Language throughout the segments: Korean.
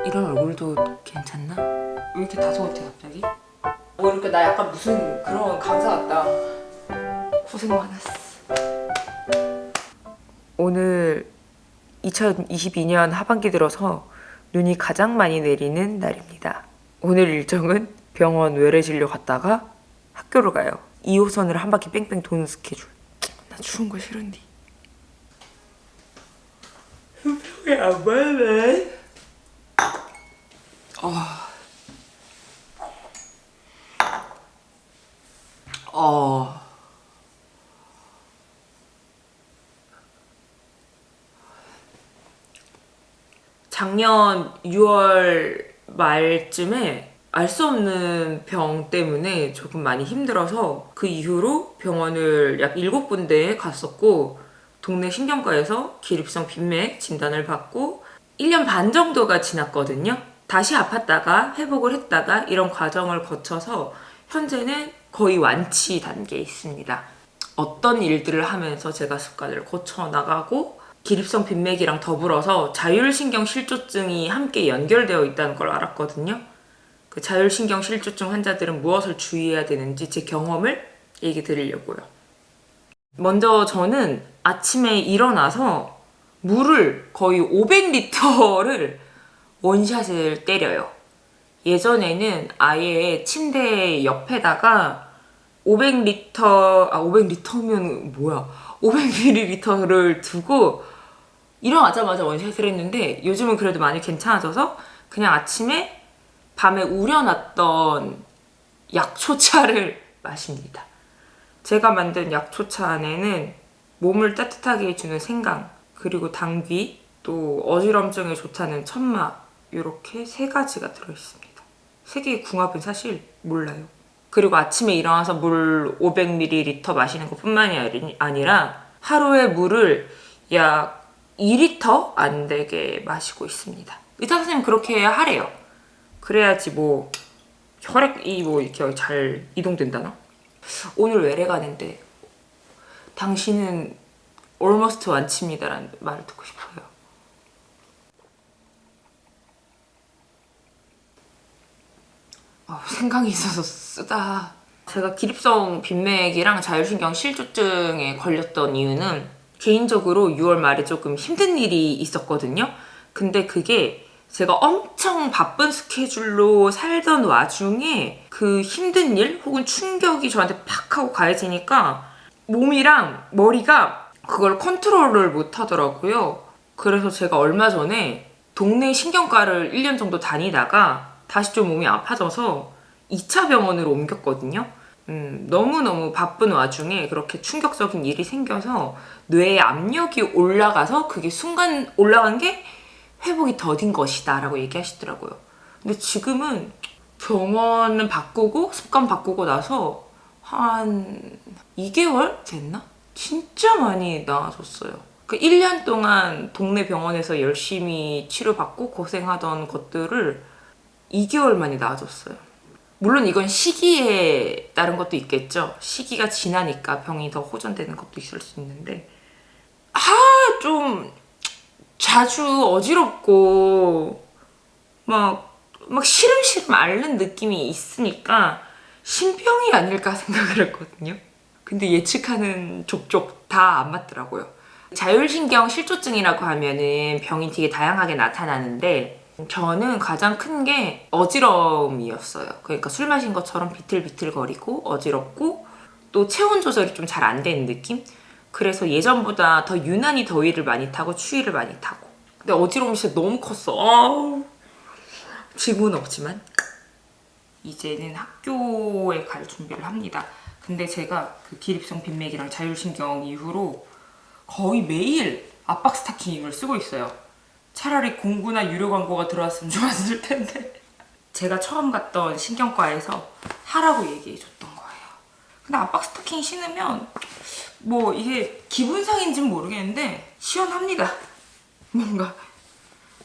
이런 얼굴도 괜찮나? 왜 이렇게 다소곳해 갑자기? 뭐 이렇게 나 약간 무슨 그런 강사 같다. 고생 많았어. 오늘 2022년 하반기 들어서 눈이 가장 많이 내리는 날입니다. 오늘 일정은 병원 외래진료 갔다가 학교로 가요. 2호선을 한 바퀴 뺑뺑 도는 스케줄. 나 추운 거 싫은데. 병이 안 맞네. 작년 6월 말쯤에 알 수 없는 병 때문에 조금 많이 힘들어서 그 이후로 병원을 약 7군데에 갔었고 동네 신경과에서 기립성 빈맥 진단을 받고 1년 반 정도가 지났거든요. 다시 아팠다가 회복을 했다가 이런 과정을 거쳐서 현재는 거의 완치 단계에 있습니다. 어떤 일들을 하면서 제가 습관을 고쳐 나가고 기립성 빈맥이랑 더불어서 자율신경 실조증이 함께 연결되어 있다는 걸 알았거든요. 그 자율신경 실조증 환자들은 무엇을 주의해야 되는지 제 경험을 얘기 드리려고요. 먼저 저는 아침에 일어나서 물을 거의 500리터를 원샷을 때려요. 예전에는 아예 침대 옆에다가 500리터면 뭐야? 500ml를 두고 일어나자마자 원샷을 했는데 요즘은 그래도 많이 괜찮아져서 그냥 아침에 밤에 우려놨던 약초차를 마십니다. 제가 만든 약초차 안에는 몸을 따뜻하게 해주는 생강, 그리고 당귀, 또 어지럼증에 좋다는 천마 이렇게 3가지가 들어있습니다. 3개의 궁합은 사실 몰라요. 그리고 아침에 일어나서 물 500ml 마시는 것뿐만이 아니라 하루에 물을 약 2리터 안 되게 마시고 있습니다. 의사 선생님 그렇게 하래요. 그래야지 뭐 혈액이 뭐 이렇게 잘 이동된다나? 오늘 외래 가는데 당신은 almost 완치입니다라는 말을 듣고 싶어요. 생강이 있어서 쓰다. 제가 기립성 빈맥이랑 자율신경 실조증에 걸렸던 이유는 개인적으로 6월 말에 조금 힘든 일이 있었거든요. 근데 그게 제가 엄청 바쁜 스케줄로 살던 와중에 그 힘든 일 혹은 충격이 저한테 팍 하고 가해지니까 몸이랑 머리가 그걸 컨트롤을 못 하더라고요. 그래서 제가 얼마 전에 동네 신경과를 1년 정도 다니다가 다시 좀 몸이 아파져서 2차 병원으로 옮겼거든요. 너무너무 바쁜 와중에 그렇게 충격적인 일이 생겨서 뇌에 압력이 올라가서 그게 순간 올라간 게 회복이 더딘 것이다 라고 얘기하시더라고요. 근데 지금은 병원은 바꾸고 습관 바꾸고 나서 한 2개월 됐나? 진짜 많이 나아졌어요. 그 1년 동안 동네 병원에서 열심히 치료받고 고생하던 것들을 2개월 만에 나아졌어요. 물론 이건 시기에 따른 것도 있겠죠. 시기가 지나니까 병이 더 호전되는 것도 있을 수 있는데 좀 자주 어지럽고 막 시름시름 앓는 느낌이 있으니까 신병이 아닐까 생각을 했거든요. 근데 예측하는 족족 다 안 맞더라고요. 자율신경 실조증이라고 하면은 병이 되게 다양하게 나타나는데 저는 가장 큰 게 어지러움이었어요. 그러니까 술 마신 것처럼 비틀비틀거리고 어지럽고 또 체온 조절이 좀 잘 안 되는 느낌? 그래서 예전보다 더 유난히 더위를 많이 타고 추위를 많이 타고. 근데 어지러움이 진짜 너무 컸어. 지금은 없지만 이제는 학교에 갈 준비를 합니다. 근데 제가 그 기립성 빈맥이랑 자율신경 이후로 거의 매일 압박 스타킹을 쓰고 있어요. 차라리 공구나 유료 광고가 들어왔으면 좋았을 텐데. 제가 처음 갔던 신경과에서 하라고 얘기해 줬던 거예요. 근데 압박 스타킹 신으면 뭐 이게 기분상인지는 모르겠는데 시원합니다. 뭔가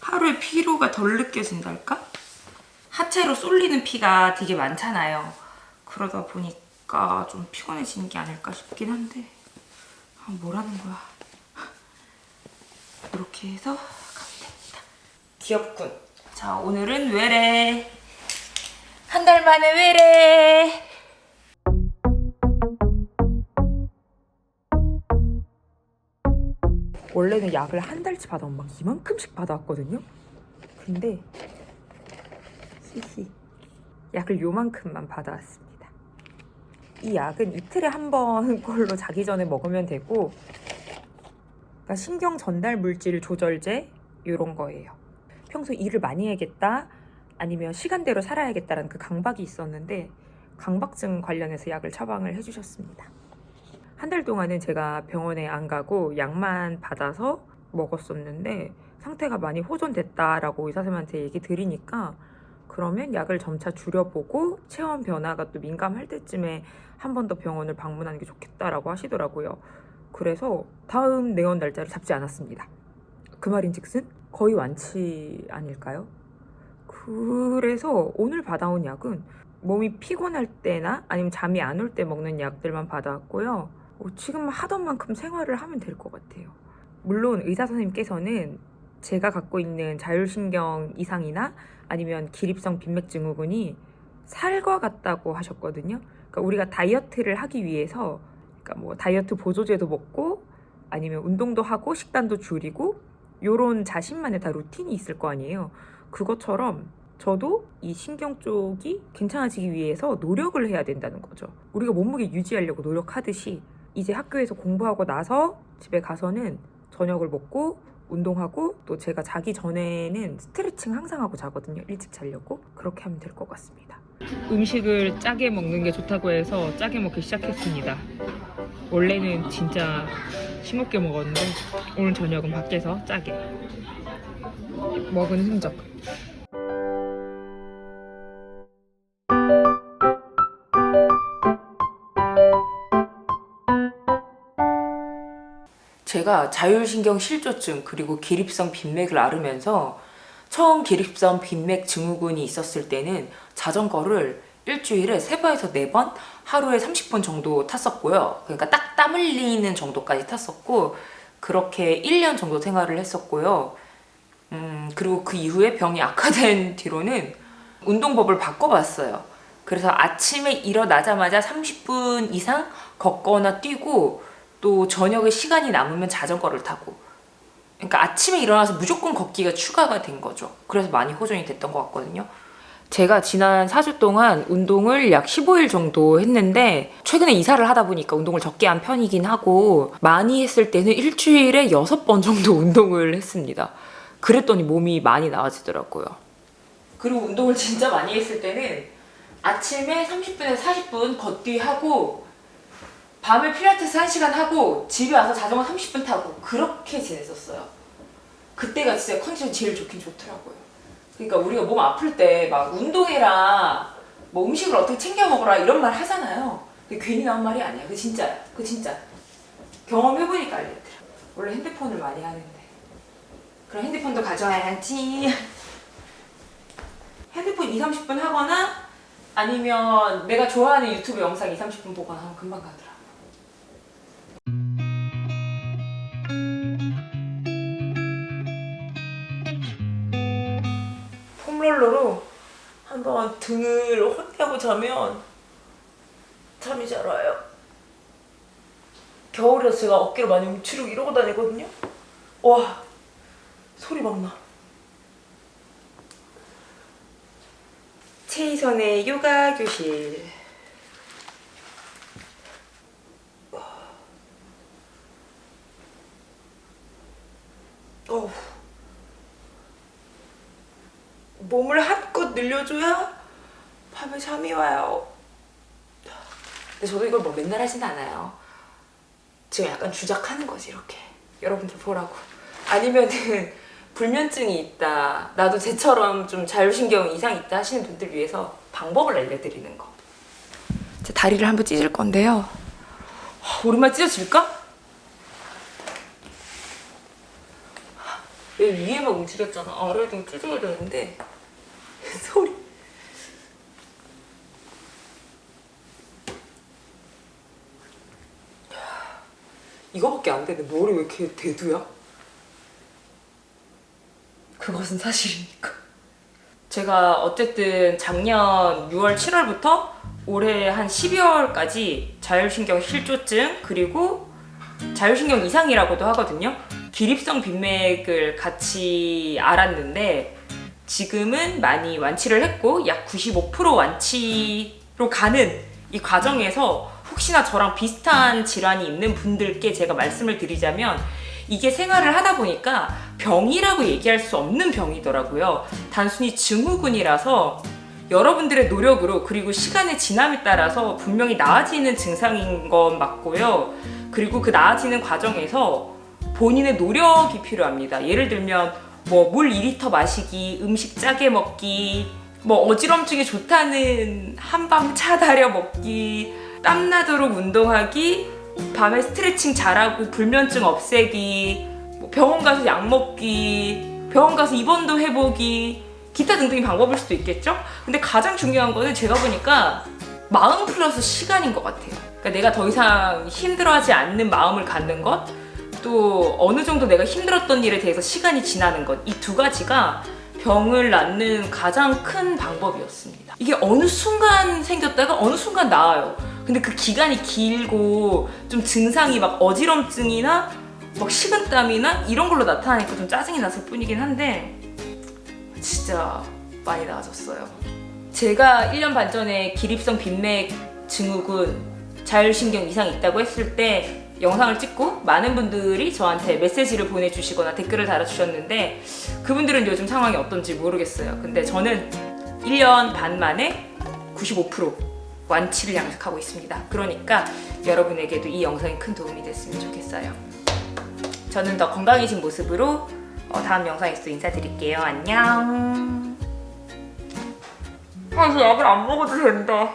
하루에 피로가 덜 느껴진달까? 하체로 쏠리는 피가 되게 많잖아요. 그러다 보니까 좀 피곤해지는 게 아닐까 싶긴 한데 뭐라는 거야. 이렇게 해서 가면 됩니다. 귀엽군. 자, 오늘은 외래. 한 달 만에 외래. 원래는 약을 한 달치 받아오면 막 이만큼씩 받아왔거든요. 근데 히히 약을 요만큼만 받아왔습니다. 이 약은 이틀에 한 번 꼴로 자기 전에 먹으면 되고, 그러니까 신경 전달 물질 조절제 이런 거예요. 평소 일을 많이 해야겠다 아니면 시간대로 살아야겠다라는 그 강박이 있었는데 강박증 관련해서 약을 처방을 해주셨습니다. 한 달 동안은 제가 병원에 안 가고 약만 받아서 먹었었는데 상태가 많이 호전됐다라고 의사 선생님한테 얘기 드리니까 그러면 약을 점차 줄여보고 체온 변화가 또 민감할 때쯤에 한 번 더 병원을 방문하는 게 좋겠다라고 하시더라고요. 그래서 다음 내원 날짜를 잡지 않았습니다. 그 말인즉슨 거의 완치 아닐까요? 그래서 오늘 받아온 약은 몸이 피곤할 때나 아니면 잠이 안 올 때 먹는 약들만 받아왔고요. 지금 하던 만큼 생활을 하면 될 것 같아요. 물론 의사 선생님께서는 제가 갖고 있는 자율신경 이상이나 아니면 기립성 빈맥증후군이 살과 같다고 하셨거든요. 그러니까 우리가 다이어트를 하기 위해서 그러니까 뭐 다이어트 보조제도 먹고 아니면 운동도 하고 식단도 줄이고 요런 자신만의 다 루틴이 있을 거 아니에요. 그것처럼 저도 이 신경 쪽이 괜찮아지기 위해서 노력을 해야 된다는 거죠. 우리가 몸무게 유지하려고 노력하듯이 이제 학교에서 공부하고 나서 집에 가서는 저녁을 먹고 운동하고 또 제가 자기 전에는 스트레칭 항상 하고 자거든요. 일찍 자려고. 그렇게 하면 될 것 같습니다. 음식을 짜게 먹는 게 좋다고 해서 짜게 먹기 시작했습니다. 원래는 진짜 싱겁게 먹었는데 오늘 저녁은 밖에서 짜게 먹은 흔적. 제가 자율신경 실조증 그리고 기립성 빈맥을 앓으면서 처음 기립성 빈맥 증후군이 있었을 때는 자전거를 일주일에 3번에서 4번 하루에 30분 정도 탔었고요. 그러니까 딱 땀 흘리는 정도까지 탔었고 그렇게 1년 정도 생활을 했었고요. 그리고 그 이후에 병이 악화된 뒤로는 운동법을 바꿔봤어요. 그래서 아침에 일어나자마자 30분 이상 걷거나 뛰고 또 저녁에 시간이 남으면 자전거를 타고, 그러니까 아침에 일어나서 무조건 걷기가 추가가 된 거죠. 그래서 많이 호전이 됐던 것 같거든요. 제가 지난 4주 동안 운동을 약 15일 정도 했는데 최근에 이사를 하다 보니까 운동을 적게 한 편이긴 하고 많이 했을 때는 일주일에 6번 정도 운동을 했습니다. 그랬더니 몸이 많이 나아지더라고요. 그리고 운동을 진짜 많이 했을 때는 아침에 30분에서 40분 걷기하고 밤에 필라테스 1시간 하고 집에 와서 자전거 30분 타고 그렇게 지냈었어요. 그때가 진짜 컨디션이 제일 좋긴 좋더라고요. 그러니까 우리가 몸 아플 때 막 운동해라, 뭐 음식을 어떻게 챙겨 먹어라 이런 말 하잖아요. 근데 괜히 나온 말이 아니야. 그거 진짜야. 그거 진짜. 경험해보니까 알겠더라. 원래 핸드폰을 많이 하는데. 그럼 핸드폰도 가져와야지. 핸드폰 2, 30분 하거나 아니면 내가 좋아하는 유튜브 영상 2, 30분 보거나 하면 금방 가더라. 폼롤러로 한번 등을 혼내고 자면 잠이 잘 와요. 겨울에 제가 어깨를 많이 움츠리고 이러고 다니거든요. 와, 소리 막 나. 최희선의 요가 교실. 몸을 한껏 늘려줘야 밤에 잠이 와요. 근데 저도 이걸 뭐 맨날 하진 않아요. 지금 약간 주작하는 거지, 이렇게. 여러분들 보라고. 아니면은 불면증이 있다, 나도 쟤처럼 좀 자율신경 이상이 있다 하시는 분들 위해서 방법을 알려드리는 거. 제 다리를 한번 찢을 건데요. 오랜만에 찢어질까? 여기 위에만 움직였잖아. 아래도 찢어야 되는데 소리. 이거밖에 안 되는데 머리 왜 이렇게 대두야? 그것은 사실이니까. 제가 어쨌든 작년 6월, 7월부터 올해 한 12월까지 자율신경 실조증 그리고 자율신경 이상이라고도 하거든요. 기립성 빈맥을 같이 알았는데 지금은 많이 완치를 했고 약 95% 완치로 가는 이 과정에서 혹시나 저랑 비슷한 질환이 있는 분들께 제가 말씀을 드리자면 이게 생활을 하다 보니까 병이라고 얘기할 수 없는 병이더라고요. 단순히 증후군이라서 여러분들의 노력으로 그리고 시간의 지남에 따라서 분명히 나아지는 증상인 건 맞고요. 그리고 그 나아지는 과정에서 본인의 노력이 필요합니다. 예를 들면 뭐 물 2리터 마시기, 음식 짜게 먹기, 뭐 어지럼증이 좋다는 한방 차 달여 먹기, 땀나도록 운동하기, 밤에 스트레칭 잘하고 불면증 없애기, 뭐 병원 가서 약 먹기, 병원 가서 입원도 해보기, 기타 등등의 방법일 수도 있겠죠? 근데 가장 중요한 거는 제가 보니까 마음 플러스 시간인 것 같아요. 그러니까 내가 더 이상 힘들어하지 않는 마음을 갖는 것, 또 어느 정도 내가 힘들었던 일에 대해서 시간이 지나는 것, 이 두 가지가 병을 낫는 가장 큰 방법이었습니다. 이게 어느 순간 생겼다가 어느 순간 나아요. 근데 그 기간이 길고 좀 증상이 막 어지럼증이나 막 식은땀이나 이런 걸로 나타나니까 좀 짜증이 났을 뿐이긴 한데 진짜 많이 나아졌어요. 제가 1년 반 전에 기립성 빈맥 증후군 자율신경 이상이 있다고 했을 때 영상을 찍고 많은 분들이 저한테 메시지를 보내주시거나 댓글을 달아주셨는데 그분들은 요즘 상황이 어떤지 모르겠어요. 근데 저는 1년 반 만에 95% 완치를 양식하고 있습니다. 그러니까 여러분에게도 이 영상이 큰 도움이 됐으면 좋겠어요. 저는 더 건강해진 모습으로 다음 영상에서 인사드릴게요. 안녕. 이제 약을 안 먹어도 된다.